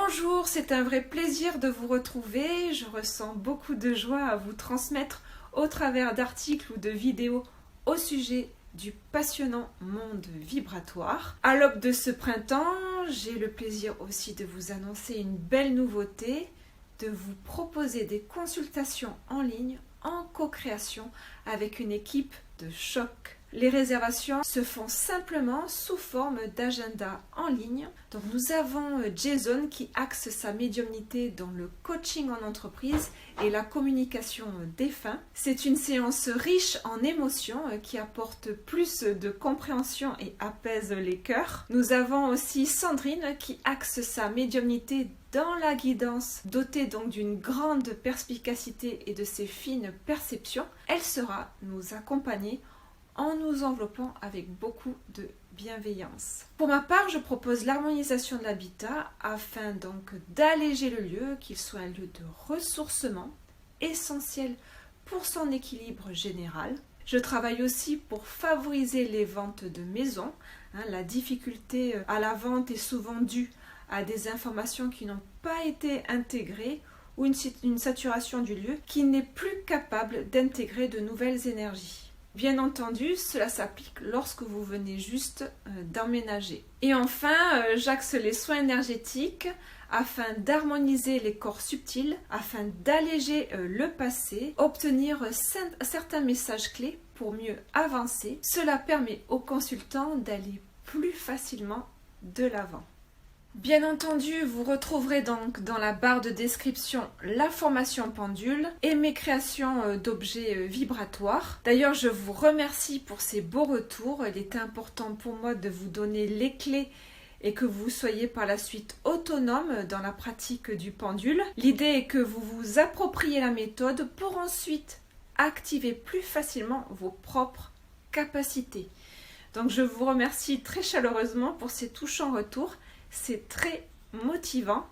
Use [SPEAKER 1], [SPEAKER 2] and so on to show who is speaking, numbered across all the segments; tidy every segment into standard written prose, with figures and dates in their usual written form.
[SPEAKER 1] Bonjour, c'est un vrai plaisir de vous retrouver. Je ressens beaucoup de joie à vous transmettre au travers d'articles ou de vidéos au sujet du passionnant monde vibratoire. À l'aube de ce printemps, j'ai le plaisir aussi de vous annoncer une belle nouveauté, de vous proposer des consultations en ligne en co-création avec une équipe de choc. Les réservations se font simplement sous forme d'agenda en ligne. Donc nous avons Jason qui axe sa médiumnité dans le coaching en entreprise et la communication défunt. C'est une séance riche en émotions qui apporte plus de compréhension et apaise les cœurs. Nous avons aussi Sandrine qui axe sa médiumnité dans la guidance, dotée donc d'une grande perspicacité et de ses fines perceptions. Elle sera nous accompagner en nous enveloppant avec beaucoup de bienveillance. Pour ma part, je propose l'harmonisation de l'habitat afin donc d'alléger le lieu, qu'il soit un lieu de ressourcement essentiel pour son équilibre général. Je travaille aussi pour favoriser les ventes de maisons. La difficulté à la vente est souvent due à des informations qui n'ont pas été intégrées ou une saturation du lieu qui n'est plus capable d'intégrer de nouvelles énergies. Bien entendu, cela s'applique lorsque vous venez juste d'emménager. Et enfin, j'axe les soins énergétiques afin d'harmoniser les corps subtils, afin d'alléger le passé, obtenir certains messages clés pour mieux avancer. Cela permet aux consultants d'aller plus facilement de l'avant. Bien entendu, vous retrouverez donc dans la barre de description la formation pendule et mes créations d'objets vibratoires. D'ailleurs, je vous remercie pour ces beaux retours. Il est important pour moi de vous donner les clés et que vous soyez par la suite autonome dans la pratique du pendule. L'idée est que vous vous appropriez la méthode pour ensuite activer plus facilement vos propres capacités. Donc je vous remercie très chaleureusement pour ces touchants retours. C'est très motivant.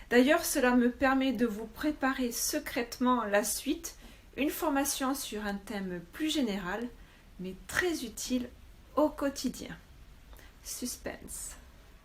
[SPEAKER 1] D'ailleurs, cela me permet de vous préparer secrètement la suite, une formation sur un thème plus général, mais très utile au quotidien. Suspense.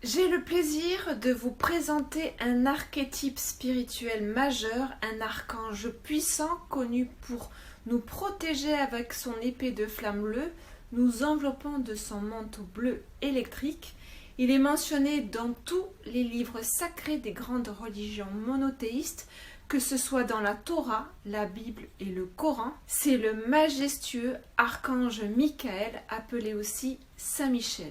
[SPEAKER 1] J'ai le plaisir de vous présenter un archétype spirituel majeur, un archange puissant connu pour nous protéger avec son épée de flamme bleue, nous enveloppant de son manteau bleu électrique. Il est mentionné dans tous les livres sacrés des grandes religions monothéistes, que ce soit dans la Torah, la Bible et le Coran. C'est le majestueux archange Michael, appelé aussi Saint Michel.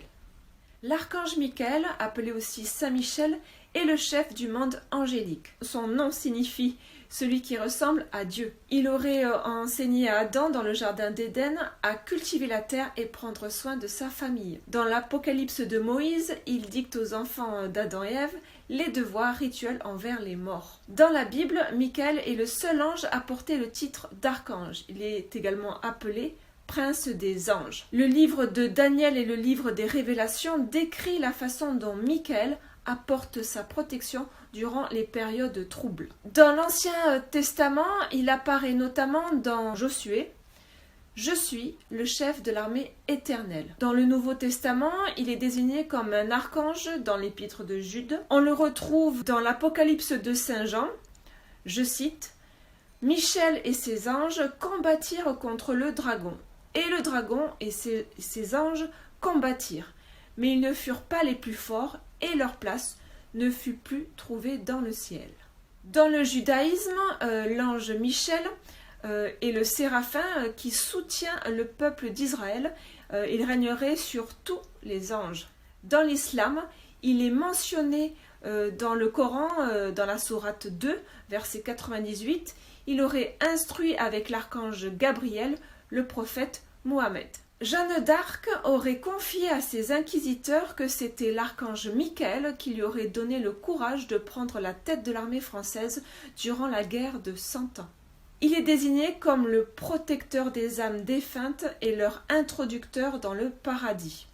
[SPEAKER 1] L'archange Michael, appelé aussi Saint Michel, est le chef du monde angélique. Son nom signifie celui qui ressemble à Dieu. Il aurait enseigné à Adam dans le jardin d'Éden à cultiver la terre et prendre soin de sa famille. Dans l'Apocalypse de Moïse, il dicte aux enfants d'Adam et Ève les devoirs rituels envers les morts. Dans la Bible, Michael est le seul ange à porter le titre d'archange. Il est également appelé Prince des anges. Le livre de Daniel et le livre des Révélations décrit la façon dont Michael apporte sa protection durant les périodes troubles. Dans l'Ancien Testament, il apparaît notamment dans Josué. Je suis le chef de l'armée éternelle. Dans le Nouveau Testament, il est désigné comme un archange dans l'épître de Jude. On le retrouve dans l'Apocalypse de Saint Jean. Je cite, « Michel et ses anges combattirent contre le dragon. Et le dragon et ses anges combattirent. Mais ils ne furent pas les plus forts et leur place ne fut plus trouvée dans le ciel. » Dans le judaïsme, l'ange Michel est le séraphin qui soutient le peuple d'Israël. Il régnerait sur tous les anges. Dans l'islam, il est mentionné dans le Coran, dans la sourate 2, verset 98, il aurait instruit avec l'archange Gabriel le prophète Mohammed. Jeanne d'Arc aurait confié à ses inquisiteurs que c'était l'archange Michael qui lui aurait donné le courage de prendre la tête de l'armée française durant la guerre de 100 ans. Il est désigné comme le protecteur des âmes défuntes et leur introducteur dans le paradis.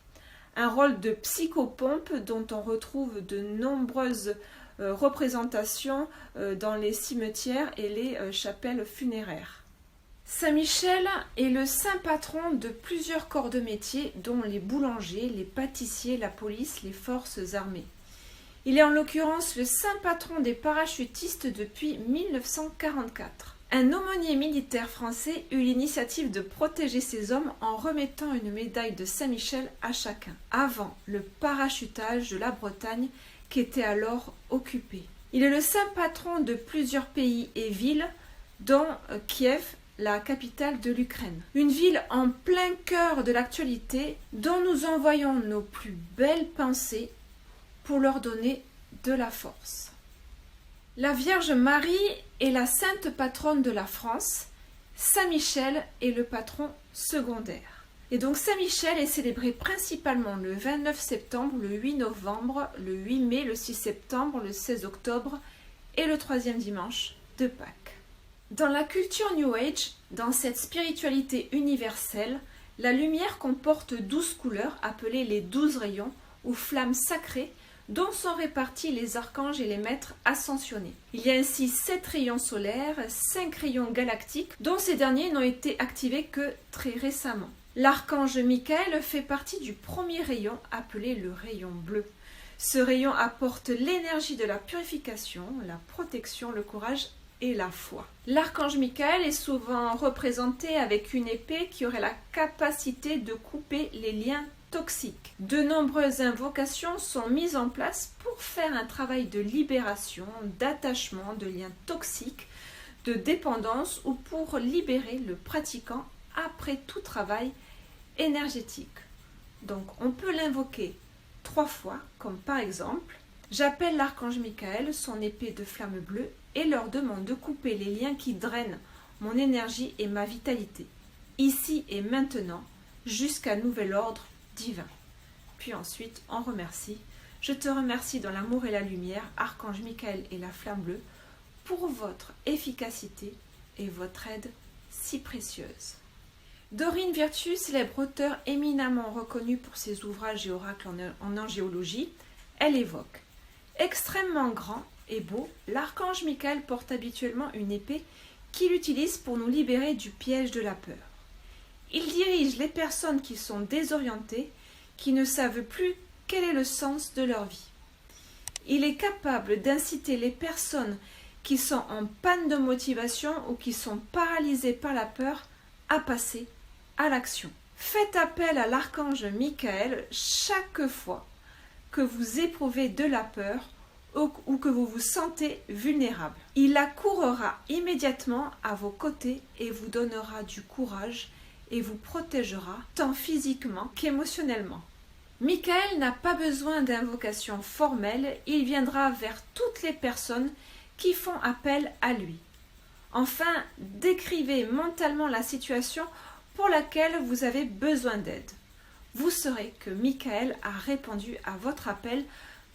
[SPEAKER 1] Un rôle de psychopompe dont on retrouve de nombreuses représentations dans les cimetières et les chapelles funéraires. Saint Michel est le saint patron de plusieurs corps de métier, dont les boulangers, les pâtissiers, la police, les forces armées. Il est en l'occurrence le saint patron des parachutistes depuis 1944. Un aumônier militaire français eut l'initiative de protéger ces hommes en remettant une médaille de Saint-Michel à chacun, avant le parachutage de la Bretagne qui était alors occupée. Il est le saint patron de plusieurs pays et villes, dont Kiev, la capitale de l'Ukraine. Une ville en plein cœur de l'actualité dont nous envoyons nos plus belles pensées pour leur donner de la force. La Vierge Marie est la sainte patronne de la France. Saint Michel est le patron secondaire. Et donc Saint Michel est célébré principalement le 29 septembre, le 8 novembre, le 8 mai, le 6 septembre, le 16 octobre et le troisième dimanche de Pâques. Dans la culture New Age, dans cette spiritualité universelle, la lumière comporte 12 couleurs appelées les 12 rayons ou flammes sacrées dont sont répartis les archanges et les maîtres ascensionnés. Il y a ainsi 7 rayons solaires, 5 rayons galactiques, dont ces derniers n'ont été activés que très récemment. L'archange Michael fait partie du premier rayon appelé le rayon bleu. Ce rayon apporte l'énergie de la purification, la protection, le courage et la foi. L'archange Michael est souvent représenté avec une épée qui aurait la capacité de couper les liens toxiques. De nombreuses invocations sont mises en place pour faire un travail de libération, d'attachement, de liens toxiques, de dépendance ou pour libérer le pratiquant après tout travail énergétique. Donc on peut l'invoquer 3 fois, comme par exemple « J'appelle l'archange Michael, son épée de flamme bleue, et leur demande de couper les liens qui drainent mon énergie et ma vitalité, ici et maintenant, jusqu'à nouvel ordre divin. » Puis ensuite, on remercie. « Je te remercie dans l'amour et la lumière, archange Michael et la flamme bleue, pour votre efficacité et votre aide si précieuse. » Dorine Virtue, célèbre auteure éminemment reconnue pour ses ouvrages et oracles en angéologie, elle évoque « Extrêmement grand et beau, l'archange Michael porte habituellement une épée qu'il utilise pour nous libérer du piège de la peur. Il dirige les personnes qui sont désorientées, qui ne savent plus quel est le sens de leur vie. Il est capable d'inciter les personnes qui sont en panne de motivation ou qui sont paralysées par la peur à passer à l'action. Faites appel à l'archange Michael chaque fois que vous éprouvez de la peur ou que vous vous sentez vulnérable. Il accourra immédiatement à vos côtés et vous donnera du courage et vous protégera tant physiquement qu'émotionnellement. Michael n'a pas besoin d'invocation formelle, il viendra vers toutes les personnes qui font appel à lui. Enfin, décrivez mentalement la situation pour laquelle vous avez besoin d'aide. Vous saurez que Michael a répondu à votre appel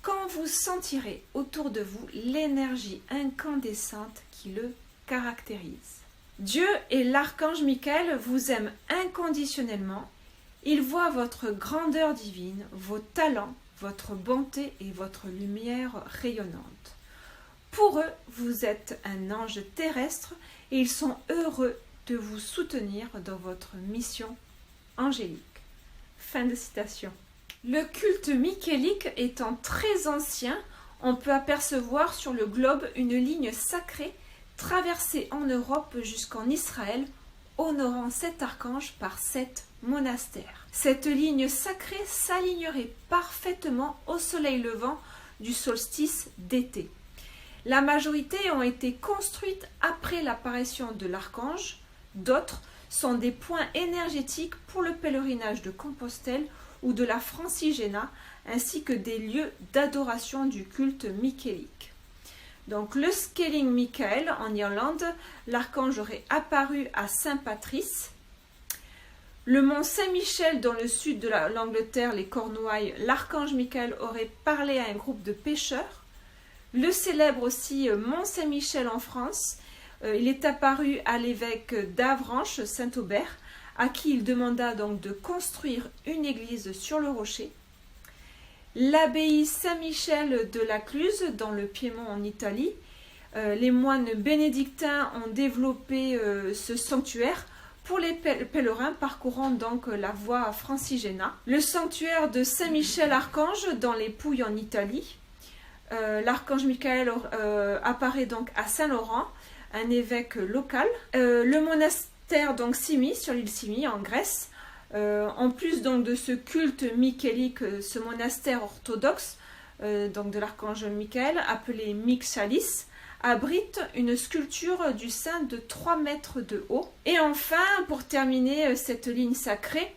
[SPEAKER 1] quand vous sentirez autour de vous l'énergie incandescente qui le caractérise. Dieu et l'archange Michael vous aiment inconditionnellement. Il voit votre grandeur divine, vos talents, votre bonté et votre lumière rayonnante. Pour eux, vous êtes un ange terrestre et ils sont heureux de vous soutenir dans votre mission angélique. Fin de citation. Le culte michaélique étant très ancien, on peut apercevoir sur le globe une ligne sacrée traversée en Europe jusqu'en Israël, honorant 7 archanges par 7 monastères. Cette ligne sacrée s'alignerait parfaitement au soleil levant du solstice d'été. La majorité ont été construites après l'apparition de l'archange, d'autres sont des points énergétiques pour le pèlerinage de Compostelle ou de la Francigena, ainsi que des lieux d'adoration du culte michaélique. Donc le Scaling Michael en Irlande, l'archange aurait apparu à Saint-Patrice. Le mont Saint-Michel dans le sud de l'Angleterre, les Cornouailles, l'archange Michael aurait parlé à un groupe de pêcheurs. Le célèbre aussi mont Saint-Michel en France, il est apparu à l'évêque d'Avranches, Saint-Aubert, à qui il demanda donc de construire une église sur le rocher. L'abbaye Saint-Michel de la Cluse, dans le Piémont en Italie, les moines bénédictins ont développé ce sanctuaire pour les pèlerins parcourant donc la voie Francigena. Le sanctuaire de Saint-Michel-Archange dans les Pouilles en Italie, L'archange Michael apparaît donc à Saint-Laurent, un évêque local. Le monastère donc Simi, sur l'île Simi en Grèce. En plus donc de ce culte michaélique, ce monastère orthodoxe donc de l'archange Michael, appelé Mixalis, abrite une sculpture du saint de 3 mètres de haut. Et enfin, pour terminer cette ligne sacrée,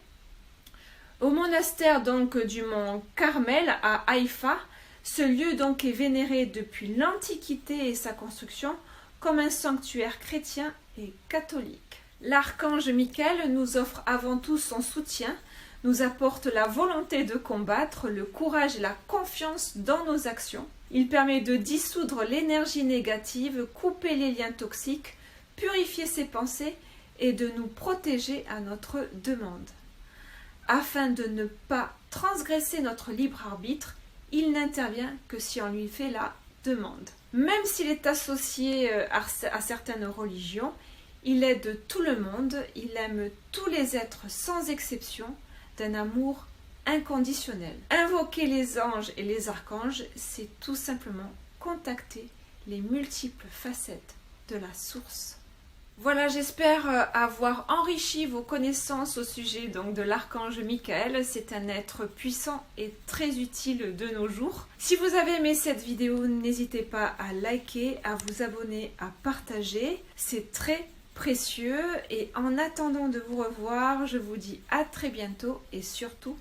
[SPEAKER 1] au monastère donc du mont Carmel à Haïfa, ce lieu donc est vénéré depuis l'Antiquité et sa construction comme un sanctuaire chrétien et catholique. L'archange Michael nous offre avant tout son soutien, nous apporte la volonté de combattre, le courage et la confiance dans nos actions. Il permet de dissoudre l'énergie négative, couper les liens toxiques, purifier ses pensées et de nous protéger à notre demande. Afin de ne pas transgresser notre libre arbitre, il n'intervient que si on lui fait la demande. Même s'il est associé à certaines religions, il aide tout le monde, il aime tous les êtres sans exception, d'un amour inconditionnel. Invoquer les anges et les archanges, c'est tout simplement contacter les multiples facettes de la source. Voilà, j'espère avoir enrichi vos connaissances au sujet donc de l'archange Michael. C'est un être puissant et très utile de nos jours. Si vous avez aimé cette vidéo, n'hésitez pas à liker, à vous abonner, à partager. C'est très précieux. Et en attendant de vous revoir, je vous dis à très bientôt et surtout,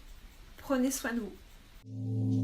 [SPEAKER 1] prenez soin de vous.